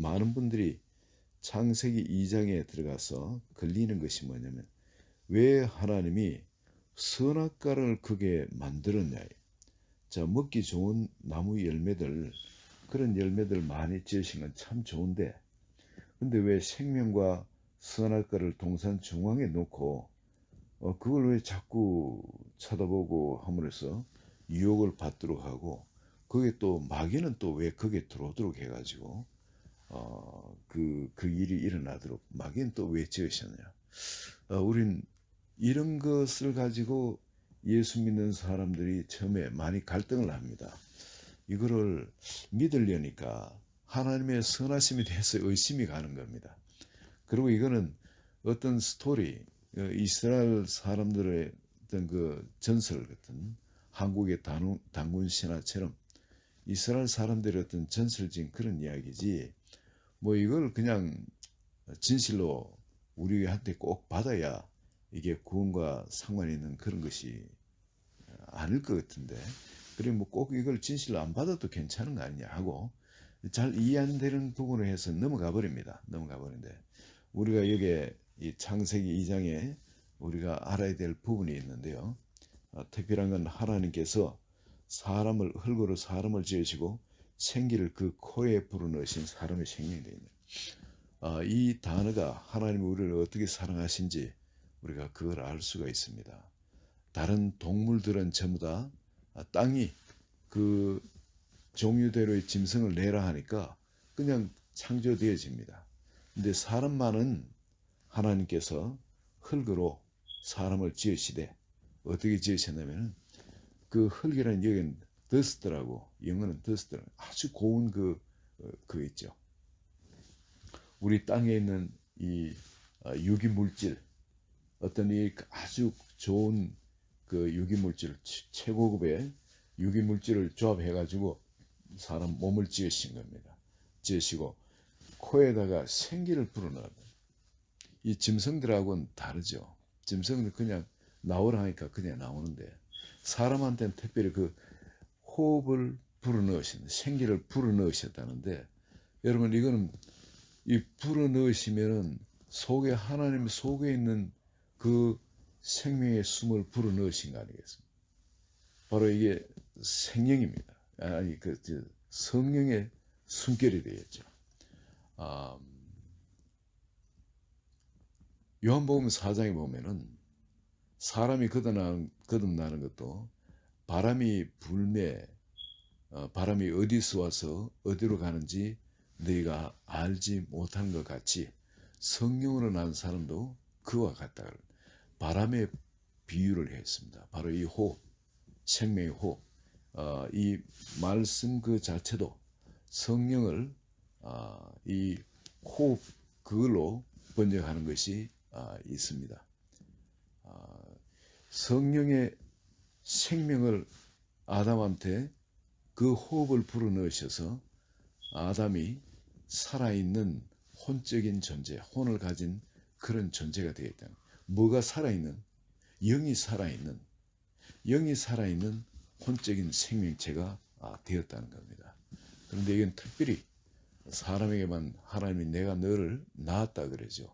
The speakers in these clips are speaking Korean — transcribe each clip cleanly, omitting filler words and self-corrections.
많은 분들이 창세기 2장에 들어가서 걸리는 것이 뭐냐면 왜 하나님이 선악과를 크게 만들었냐. 자, 먹기 좋은 나무 열매들, 그런 열매들 많이 지으신 건 참 좋은데, 근데 왜 생명과 선악과를 동산 중앙에 놓고 그걸 왜 자꾸 쳐다보고 함으로써 유혹을 받도록 하고, 그게 또 마귀는 또 왜 거기에 들어오도록 해가지고 그 일이 일어나도록 마귀는 또 왜 지으셨냐. 우린 이런 것을 가지고 예수 믿는 사람들이 처음에 많이 갈등을 합니다. 이거를 믿으려니까 하나님의 선하심에 대해서 의심이 가는 겁니다. 그리고 이거는 어떤 스토리, 이스라엘 사람들의 어떤 그 전설 같은 한국의 단군 신화처럼 이스라엘 사람들의 어떤 전설적인 그런 이야기지, 뭐 이걸 그냥 진실로 우리한테 꼭 받아야 이게 구원과 상관이 있는 그런 것이 아닐 것 같은데, 그리고 뭐 꼭 이걸 진실로 안 받아도 괜찮은 거 아니냐 하고 잘 이해 안 되는 부분을 해서 넘어가 버립니다. 넘어가 버리는데, 우리가 여기에 이 창세기 2장에 우리가 알아야 될 부분이 있는데요. 특별한 건 하나님께서 사람을 흙으로 사람을 지으시고 생기를 그 코에 불어넣으신 사람의 생명이 있는, 이 단어가 하나님이 우리를 어떻게 사랑하신지 우리가 그걸 알 수가 있습니다. 다른 동물들은 전부 다 땅이 그 종류대로의 짐승을 내라 하니까 그냥 창조되어집니다. 근데 사람만은 하나님께서 흙으로 사람을 지으시되, 어떻게 지으셨냐면 그 흙이라는 여기는 더스트라고, 영어는 더스트라고, 아주 고운 그 있죠. 우리 땅에 있는 이 유기물질, 어떤 이 아주 좋은 그 유기물질, 최고급의 유기물질을 조합해가지고 사람 몸을 지으신 겁니다. 지으시고 코에다가 생기를 불어넣어요. 이 짐승들하고는 다르죠. 짐승은 그냥 나오라 하니까 그냥 나오는데, 사람한테는 특별히 그 호흡을 불어넣으신, 생기를 불어넣으셨다는데, 여러분 이거는 이 불어넣으시면은 속에, 하나님 속에 있는 그 생명의 숨을 불어넣으신 거 아니겠습니까? 바로 이게 생명입니다. 아니 그 성령의 숨결이 되겠죠. 요한복음 4장에 보면은 사람이 거듭나는 것도 바람이 불매, 바람이 어디서 와서 어디로 가는지 너희가 알지 못한 것 같이 성령으로 난 사람도 그와 같다. 바람의 비유를 했습니다. 바로 이 호흡, 생명의 호흡, 이 말씀 그 자체도 성령을 이 호흡 그걸로 번역하는 것이 있습니다. 성령의 생명을 아담한테 그 호흡을 불어넣으셔서 아담이 살아있는 혼적인 존재, 혼을 가진 그런 존재가 되었다. 뭐가 살아있는? 영이 살아있는, 영이 살아있는 혼적인 생명체가 되었다는 겁니다. 그런데 이건 특별히 사람에게만 하나님이 내가 너를 낳았다 그러죠.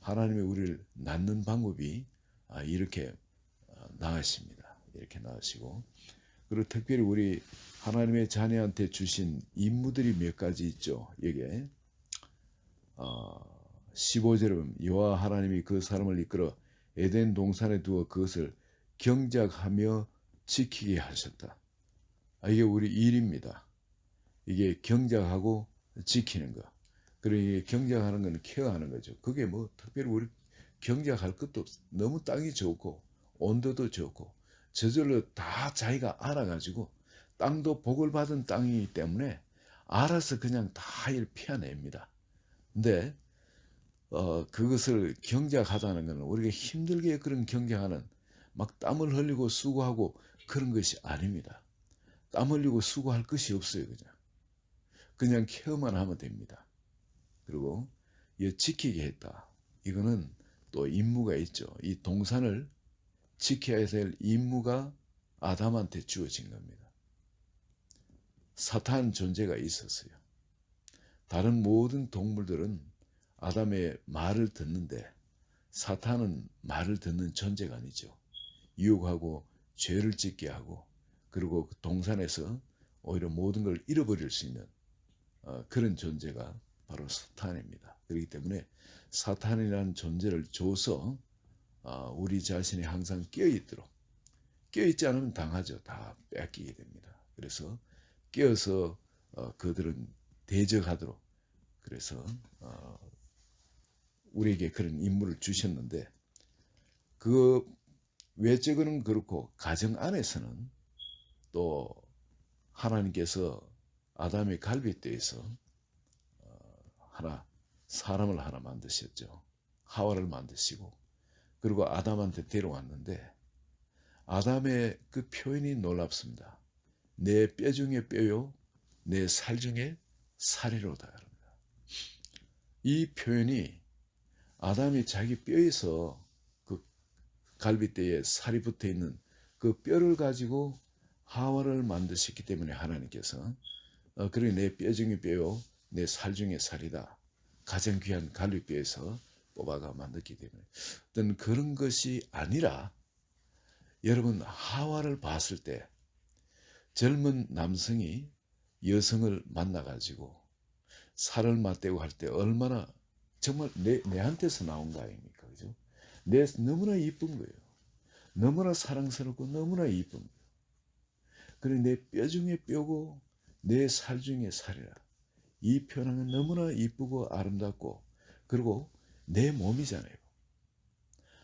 하나님이 우리를 낳는 방법이 이렇게 낳으십니다. 이렇게 낳으시고, 그리고 특별히 우리 하나님의 자녀한테 주신 임무들이 몇 가지 있죠. 여기에 15절에 보면 여호와 하나님이 그 사람을 이끌어 에덴 동산에 두어 그것을 경작하며 지키게 하셨다. 이게 우리 일입니다. 이게 경작하고 지키는 거. 그리고 이게 경작하는 건 케어하는 거죠. 그게 뭐 특별히 우리 경작할 것도 없어. 너무 땅이 좋고 온도도 좋고 저절로 다 자기가 알아가지고, 땅도 복을 받은 땅이기 때문에 알아서 그냥 다 일 피해냅니다. 근데 그것을 경작하다는 것은 우리가 힘들게 그런 경작하는, 막 땀을 흘리고 수고하고 그런 것이 아닙니다. 땀 흘리고 수고할 것이 없어요. 그냥 케어만 하면 됩니다. 그리고 지키게 했다. 이거는 또 임무가 있죠. 이 동산을 지켜야 될 임무가 아담한테 주어진 겁니다. 사탄 존재가 있었어요. 다른 모든 동물들은 아담의 말을 듣는데 사탄은 말을 듣는 존재가 아니죠. 유혹하고 죄를 짓게 하고 그리고 그 동산에서 오히려 모든 걸 잃어버릴 수 있는 그런 존재가 바로 사탄입니다. 그렇기 때문에 사탄이라는 존재를 줘서 우리 자신이 항상 깨어있도록, 깨어있지 않으면 당하죠. 다 뺏기게 됩니다. 그래서 깨어서 그들은 대적하도록, 그래서 우리에게 그런 임무를 주셨는데, 그 외적으로는 그렇고 가정 안에서는 또 하나님께서 아담의 갈빗대에서 사람을 하나 만드셨죠. 하와를 만드시고 그리고 아담한테 데려왔는데, 아담의 그 표현이 놀랍습니다. 내 뼈 중에 뼈요 내 살 중에 살이로다. 이 표현이 아담이 자기 뼈에서 그 갈빗대에 살이 붙어 있는 그 뼈를 가지고 하와를 만드셨기 때문에 하나님께서 그래 내 뼈 중에 뼈요 내 살 중에 살이다. 가장 귀한 갈빗뼈에서 뽑아가 만들기 때문에 어떤 그런 것이 아니라, 여러분 하와를 봤을 때 젊은 남성이 여성을 만나가지고 살을 맞대고 할 때 얼마나 정말 내한테서 나온 거 아닙니까? 그죠? 너무나 이쁜 거예요. 너무나 사랑스럽고 너무나 이쁜 거예요. 그래 내 뼈 중에 뼈고 내 살 중에 살이라. 이 표현은 너무나 이쁘고 아름답고 그리고 내 몸이잖아요.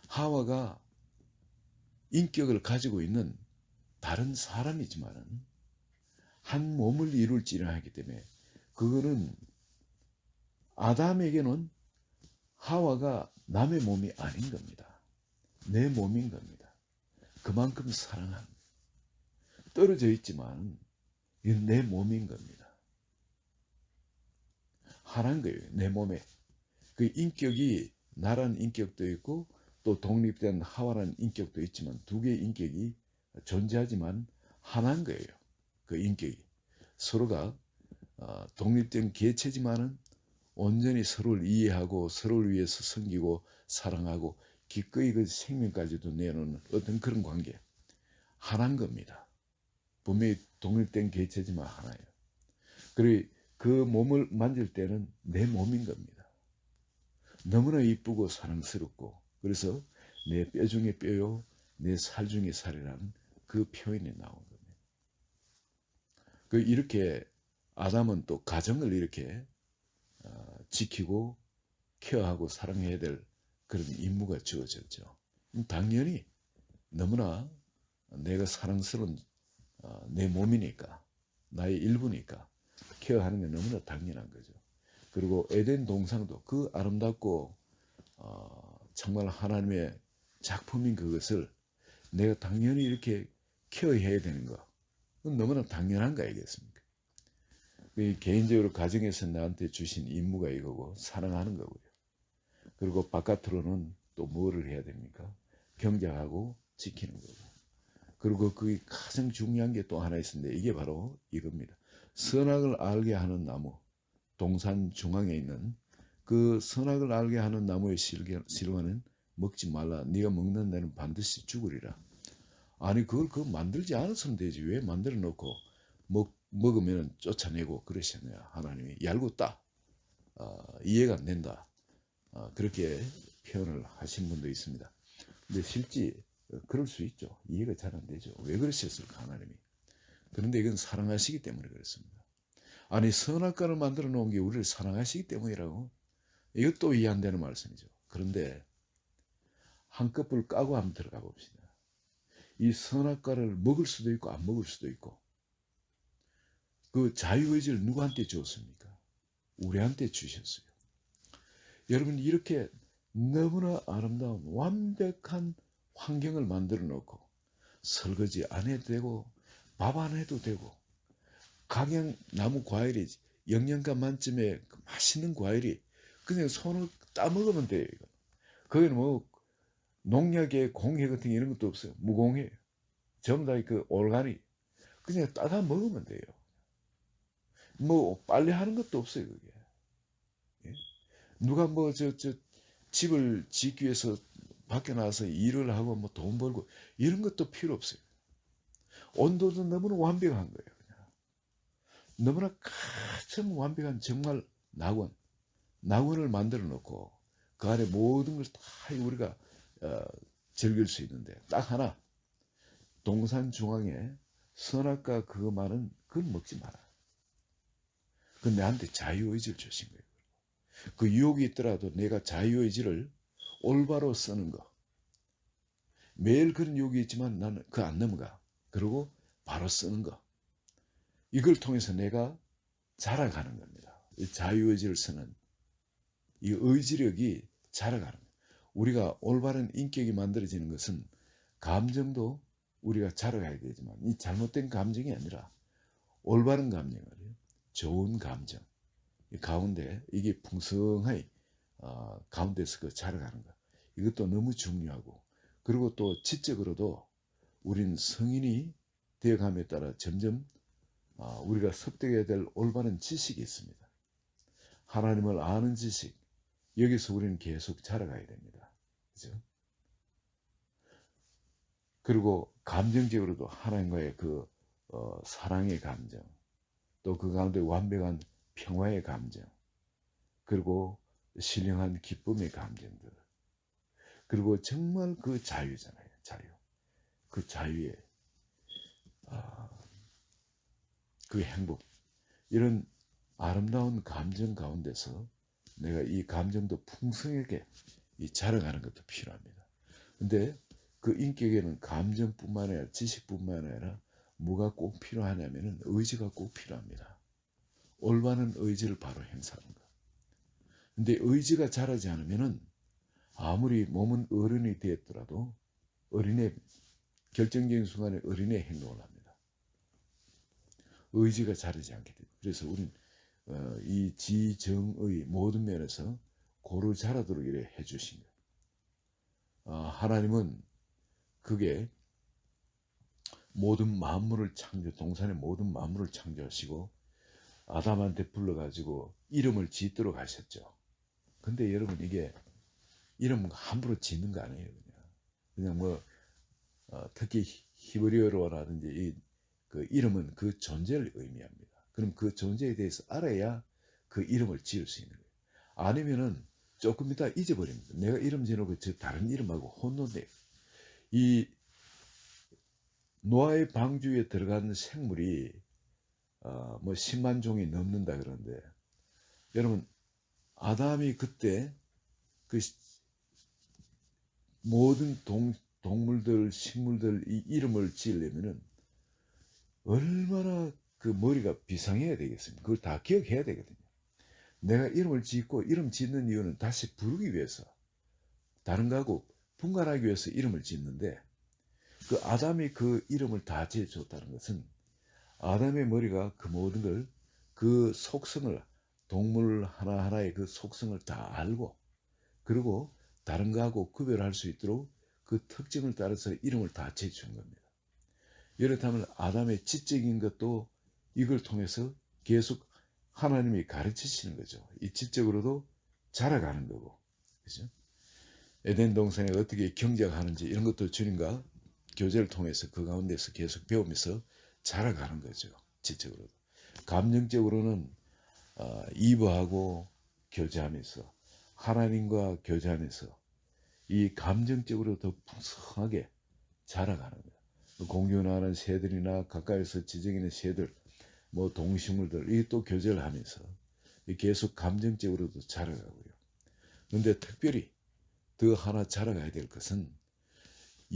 하와가 인격을 가지고 있는 다른 사람이지만은 한 몸을 이룰지라 하기 때문에 그거는 아담에게는 하와가 남의 몸이 아닌 겁니다. 내 몸인 겁니다. 그만큼 사랑합니다. 떨어져 있지만 이건 내 몸인 겁니다. 하나인 거예요. 내 몸에. 그 인격이 나란 인격도 있고 또 독립된 하와라는 인격도 있지만 두 개의 인격이 존재하지만 하나인 거예요. 그 인격이. 서로가 독립된 개체지만은 온전히 서로를 이해하고 서로를 위해서 섬기고 사랑하고 기꺼이 그 생명까지도 내놓는 어떤 그런 관계. 하나인 겁니다. 분명히 독립된 개체지만 하나예요. 그리고 그 몸을 만질 때는 내 몸인 겁니다. 너무나 이쁘고 사랑스럽고 그래서 내 뼈 중에 뼈요 내 살 중에 살이라는 그 표현이 나온 겁니다. 이렇게 아담은 또 가정을 이렇게 지키고 케어하고 사랑해야 될 그런 임무가 주어졌죠. 당연히 너무나 내가 사랑스러운 내 몸이니까 나의 일부니까 케어하는 게 너무나 당연한 거죠. 그리고 에덴 동상도 그 아름답고 정말 하나님의 작품인 그것을 내가 당연히 이렇게 케어해야 되는 거, 그건 너무나 당연한 거 아니겠습니까? 개인적으로 가정에서 나한테 주신 임무가 이거고 사랑하는 거고요. 그리고 바깥으로는 또 뭐를 해야 됩니까? 경작하고 지키는 거고. 그리고 그게 가장 중요한 게 또 하나 있는데 이게 바로 이겁니다. 선악을 알게 하는 나무, 동산 중앙에 있는 그 선악을 알게 하는 나무의 실과는 먹지 말라. 네가 먹는 데는 반드시 죽으리라. 아니 그걸 만들지 않았으면 되지. 왜 만들어 놓고 먹으면 쫓아내고 그러셨냐. 하나님이 얄궂다. 이해가 안 된다. 그렇게 표현을 하신 분도 있습니다. 근데 실제 그럴 수 있죠. 이해가 잘 안 되죠. 왜 그러셨을까 하나님이. 그런데 이건 사랑하시기 때문에 그렇습니다. 아니 선악과를 만들어 놓은 게 우리를 사랑하시기 때문이라고. 이것도 이해 안 되는 말씀이죠. 그런데 한꺼풀 까고 한번 들어가 봅시다. 이 선악과를 먹을 수도 있고 안 먹을 수도 있고 그 자유의지를 누구한테 주었습니까? 우리한테 주셨어요. 여러분 이렇게 너무나 아름다운 완벽한 환경을 만들어 놓고 설거지 안 해도 되고 밥 안 해도 되고 각양나무 과일이 영양가 만점의 맛있는 과일이 그냥 손을 따먹으면 돼요. 이거. 거기는 뭐 농약에 공해 같은 게 이런 것도 없어요. 무공해. 전부 다 그 올가니 그냥 따다 먹으면 돼요. 뭐 빨리 하는 것도 없어요. 그게. 누가 뭐 저 집을 짓기 위해서 밖에 나가서 일을 하고 뭐 돈 벌고 이런 것도 필요 없어요. 온도도 너무나 완벽한 거예요. 너무나 가장 완벽한 정말 낙원을 만들어 놓고 그 안에 모든 걸 다 우리가 어, 즐길 수 있는데 딱 하나 동산 중앙에 선악과 그거만은 그건 먹지 마라. 그건 내한테 자유의지를 주신 거예요. 그 유혹이 있더라도 내가 자유의지를 올바로 쓰는 거. 매일 그런 유혹이 있지만 나는 그 안 넘어가. 그리고 바로 쓰는 거. 이걸 통해서 내가 자라가는 겁니다. 이 자유의지를 쓰는 이 의지력이 자라가는 거예요. 우리가 올바른 인격이 만들어지는 것은 감정도 우리가 자라가야 되지만 이 잘못된 감정이 아니라 올바른 감정을 좋은 감정 이 가운데 이게 풍성하게 가운데서 그 자라가는 것 이것도 너무 중요하고 그리고 또 지적으로도 우린 성인이 되어감에 따라 점점 우리가 습득해야 될 올바른 지식이 있습니다. 하나님을 아는 지식 여기서 우리는 계속 자라가야 됩니다. 그죠? 그리고 감정적으로도 하나님과의 그 사랑의 감정 또 그 가운데 완벽한 평화의 감정 그리고 신령한 기쁨의 감정들 그리고 정말 그 자유잖아요. 자유. 그 자유의 그 행복 이런 아름다운 감정 가운데서 내가 이 감정도 풍성하게 자라가는 것도 필요합니다. 근데 그 인격에는 감정뿐만 아니라 지식뿐만 아니라 뭐가 꼭 필요하냐면은 의지가 꼭 필요합니다. 올바른 의지를 바로 행사하는 것. 근데 의지가 자라지 않으면은 아무리 몸은 어른이 되었더라도 어린애 결정적인 순간에 어린애 행동을 합니다. 의지가 자라지 않게 됩니다. 그래서 우리는 이 지정의 모든 면에서 고루 자라도록 이래 해주신 거예요. 하나님은 그게 모든 만물을 동산의 모든 만물을 창조하시고 아담한테 불러가지고 이름을 짓도록 하셨죠. 근데 여러분 이게 이름 함부로 짓는 거 아니에요. 그냥 뭐 특히 히브리어로라든지 그 이름은 그 존재를 의미합니다. 그럼 그 존재에 대해서 알아야 그 이름을 지을 수 있는 거예요. 아니면은 조금 이따 잊어버립니다. 내가 이름 지어놓고 저 다른 이름하고 혼돈돼요. 이 노아의 방주에 들어간 생물이 뭐 10만 종이 넘는다 그러는데 여러분 아담이 그때 그 모든 동물들 식물들 이 이름을 지으려면은 얼마나 그 머리가 비상해야 되겠습니까? 그걸 다 기억해야 되거든요. 내가 이름을 짓고 이름 짓는 이유는 다시 부르기 위해서 다른 거하고 분간하기 위해서 이름을 짓는데 그 아담이 그 이름을 다 지어줬다는 것은 아담의 머리가 그 모든 걸 그 속성을 동물 하나하나의 그 속성을 다 알고 그리고 다른 거하고 구별할 수 있도록 그 특징을 따라서 이름을 다 지어준 겁니다. 이렇다면 아담의 지적인 것도 이걸 통해서 계속 하나님이 가르치시는 거죠. 이 지적으로도 자라가는 거고. 그죠? 에덴 동산에 어떻게 경작하는지 이런 것도 주님과 교제를 통해서 그 가운데서 계속 배우면서 자라가는 거죠. 지적으로도. 감정적으로는 이브하고 교제하면서 하나님과 교제하면서 이 감정적으로 더 풍성하게 자라가는 거예요. 공존하는 새들이나 가까이서 지저귀는 새들, 뭐 동식물들 이게 또 교제를 하면서 계속 감정적으로도 자라가고요. 그런데 특별히 더 하나 자라가야 될 것은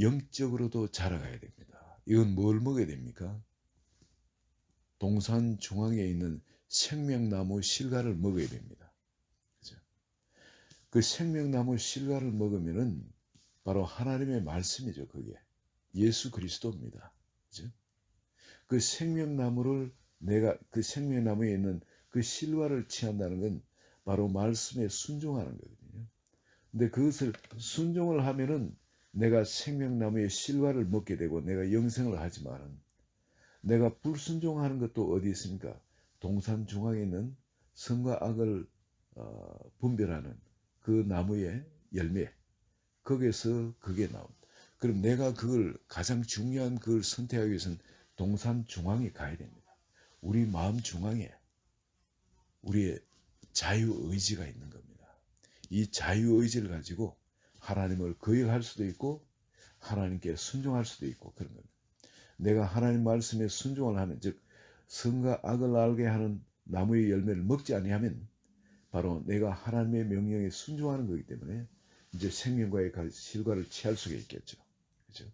영적으로도 자라가야 됩니다. 이건 뭘 먹어야 됩니까? 동산 중앙에 있는 생명나무 실과를 먹어야 됩니다. 그죠? 그 생명나무 실과를 먹으면은 바로 하나님의 말씀이죠. 그게 예수 그리스도입니다. 그죠? 그 생명나무를 내가 그 생명나무에 있는 그 실과를 취한다는 건 바로 말씀에 순종하는 거거든요. 근데 그것을 순종을 하면은 내가 생명나무의 실과를 먹게 되고 내가 영생을 하지만은 내가 불순종하는 것도 어디 있습니까? 동산 중앙에 있는 선과 악을 분별하는 그 나무의 열매, 거기에서 그게 나온다. 그럼 내가 그걸 가장 중요한 그걸 선택하기 위해서는 동산 중앙에 가야 됩니다. 우리 마음 중앙에 우리의 자유의지가 있는 겁니다. 이 자유의지를 가지고 하나님을 거역할 수도 있고 하나님께 순종할 수도 있고 그런 겁니다. 내가 하나님 말씀에 순종을 하면, 즉 선과 악을 알게 하는 나무의 열매를 먹지 아니하면 바로 내가 하나님의 명령에 순종하는 거기 때문에 이제 생명과의 실과를 취할 수가 있겠죠. 그렇죠?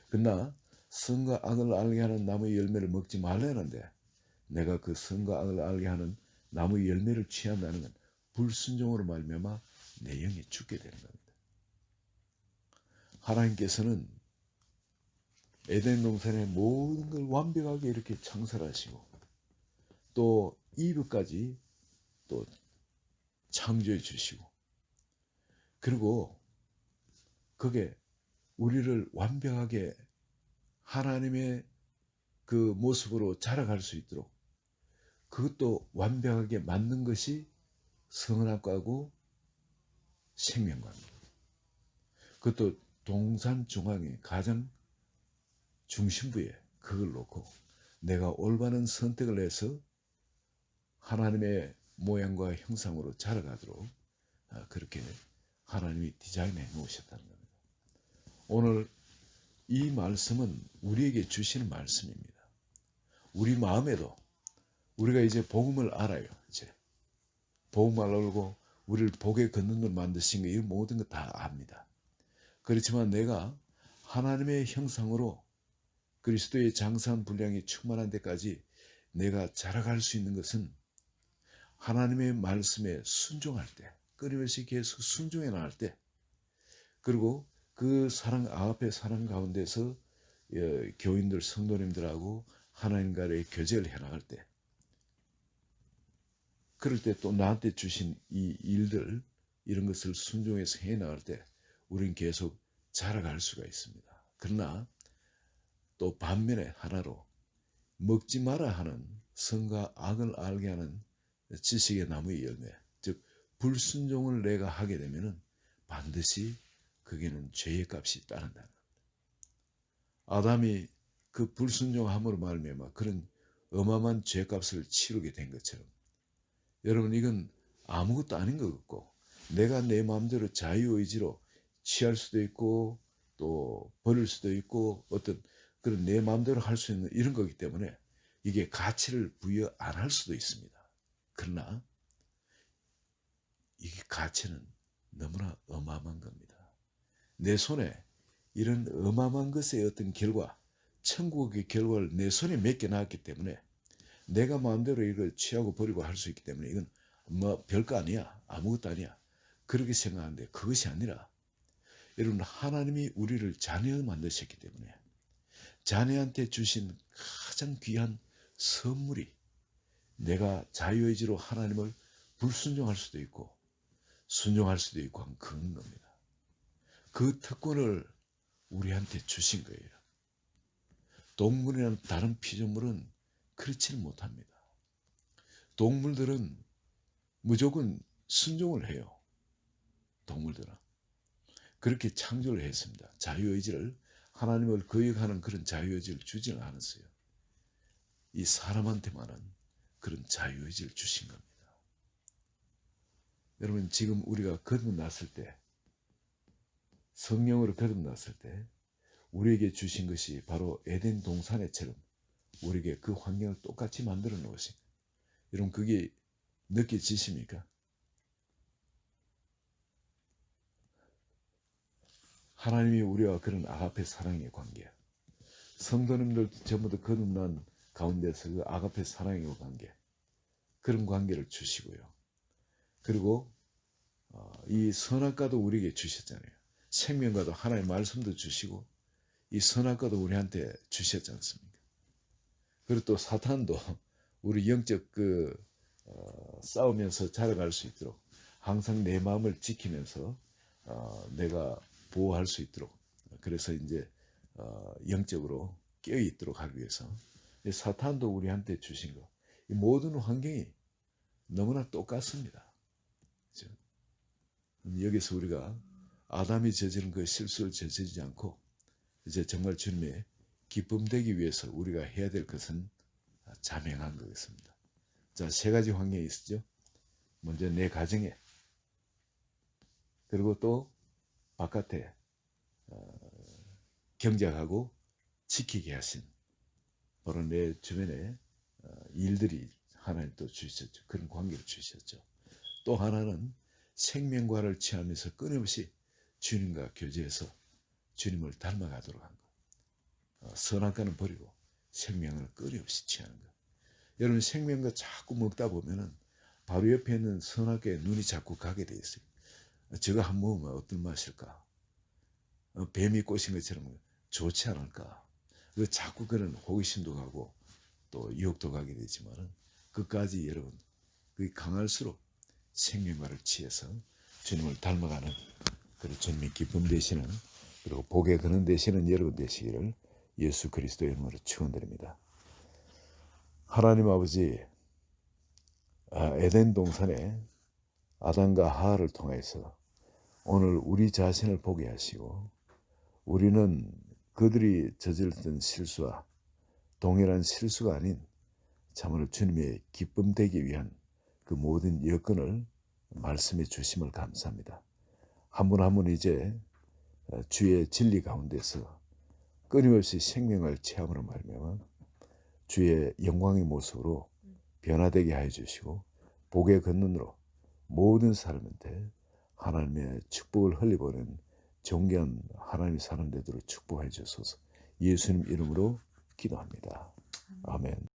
그러나 선과 악을 알게 하는 나무의 열매를 먹지 말라는데 내가 그 선과 악을 알게 하는 나무의 열매를 취한다는 건 불순종으로 말미암아 내 영이 죽게 되는 겁니다. 하나님께서는 에덴 동산의 모든 걸 완벽하게 이렇게 창설하시고 또 이브까지 또 창조해 주시고, 그리고 그게 우리를 완벽하게 하나님의 그 모습으로 자라갈 수 있도록 그것도 완벽하게 맞는 것이 선악과고 생명과입니다. 그것도 동산 중앙에 가장 중심부에 그걸 놓고 내가 올바른 선택을 해서 하나님의 모양과 형상으로 자라가도록 그렇게 하나님이 디자인해 놓으셨다는 겁니다. 오늘 이 말씀은 우리에게 주시는 말씀입니다. 우리 마음에도 우리가 이제 복음을 알아요. 이제 복음을 알고 우리를 복에 걷는 걸 만드신 거, 이 모든 거 다 압니다. 그렇지만 내가 하나님의 형상으로 그리스도의 장사한 분량이 충만한 데까지 내가 자라갈 수 있는 것은 하나님의 말씀에 순종할 때, 끊임없이 계속 순종해 나갈 때, 그리고 그 사랑, 아가페 사랑 가운데서 교인들, 성도님들하고 하나님과의 교제를 해나갈 때, 그럴 때 또 나한테 주신 이 일들, 이런 것을 순종해서 해나갈 때 우린 계속 자라갈 수가 있습니다. 그러나 또 반면에 하나로 먹지 마라 하는 선과 악을 알게 하는 지식의 나무의 열매, 즉 불순종을 내가 하게 되면은 반드시 거기는 죄의 값이 따른다는 겁니다. 아담이 그 불순종함으로 말미암아 그런 어마어마한 죄값을 치르게 된 것처럼, 여러분 이건 아무것도 아닌 것 같고 내가 내 마음대로 자유의지로 취할 수도 있고 또 버릴 수도 있고 어떤 그런 내 마음대로 할 수 있는 이런 거기 때문에 이게 가치를 부여 안 할 수도 있습니다. 그러나 이게 가치는 너무나 어마어마한 겁니다. 내 손에 이런 어마어마한 것의 어떤 결과, 천국의 결과를 내 손에 맡겨 놨기 때문에 내가 마음대로 이걸 취하고 버리고 할 수 있기 때문에 이건 뭐 별거 아니야, 아무것도 아니야, 그렇게 생각하는데 그것이 아니라 여러분 하나님이 우리를 자녀 만드셨기 때문에 자녀한테 주신 가장 귀한 선물이 내가 자유의지로 하나님을 불순종할 수도 있고 순종할 수도 있고 한 그런 겁니다. 그 특권을 우리한테 주신 거예요. 동물이나 다른 피조물은 그렇지는 못합니다. 동물들은 무조건 순종을 해요. 동물들은 그렇게 창조를 했습니다. 자유의지를, 하나님을 거역하는 그런 자유의지를 주지는 않았어요. 이 사람한테만은 그런 자유의지를 주신 겁니다. 여러분 지금 우리가 거듭났을 때, 성령으로 거듭났을 때 우리에게 주신 것이 바로 에덴 동산에처럼 우리에게 그 환경을 똑같이 만들어 놓으신, 여러분 그게 느껴지십니까? 하나님이 우리와 그런 아가페 사랑의 관계, 성도님들 전부 다 거듭난 가운데서 그 아가페 사랑의 관계, 그런 관계를 주시고요. 그리고 이 선악과도 우리에게 주셨잖아요. 생명과도 하나님의 말씀도 주시고 이 선악과도 우리한테 주셨지 않습니까? 그리고 또 사탄도 우리 영적 싸우면서 자라갈 수 있도록 항상 내 마음을 지키면서 내가 보호할 수 있도록, 그래서 이제 영적으로 깨어 있도록 하기 위해서 사탄도 우리한테 주신 거, 이 모든 환경이 너무나 똑같습니다. 그죠? 여기서 우리가 아담이 저지른 그 실수를 저지르지 않고 이제 정말 주님의 기쁨 되기 위해서 우리가 해야 될 것은 자명한 거겠습니다. 자, 세 가지 환경이 있죠. 먼저 내 가정에, 그리고 또 바깥에 경작하고 지키게 하신 바로 내 주변에 일들이 하나님 또 주셨죠. 그런 관계를 주셨죠. 또 하나는 생명과를 취하면서 끊임없이 주님과 교제해서 주님을 닮아가도록 한 것. 선악과는 버리고 생명을 끊임없이 취하는 것. 여러분 생명과 자꾸 먹다 보면은 바로 옆에 있는 선악과에 눈이 자꾸 가게 돼 있어요. 저거 한 모으면 어떤 맛일까? 뱀이 꼬신 것처럼 좋지 않을까? 자꾸 그런 호기심도 가고 또 유혹도 가게 되지만은 그까지 여러분 그 강할수록 생명과를 취해서 주님을 닮아가는 그리고 주님의 기쁨 되시는 그리고 복의 근원 되시는 여러분 되시기를 예수 그리스도의 이름으로 축원드립니다. 하나님 아버지, 에덴 동산에 아담과 하와를 통해서 오늘 우리 자신을 보게 하시고 우리는 그들이 저질렀던 실수와 동일한 실수가 아닌 참으로 주님의 기쁨 되기 위한 그 모든 여건을 말씀해 주심을 감사합니다. 한 분 한 분 이제 주의 진리 가운데서 끊임없이 생명을 체험으로 말미암아 주의 영광의 모습으로 변화되게 하여 주시고 복의 근원으로 모든 사람한테 하나님의 축복을 흘려보는 존귀한 하나님의 사람 되도록 축복해 주소서. 예수님 이름으로 기도합니다. 아멘.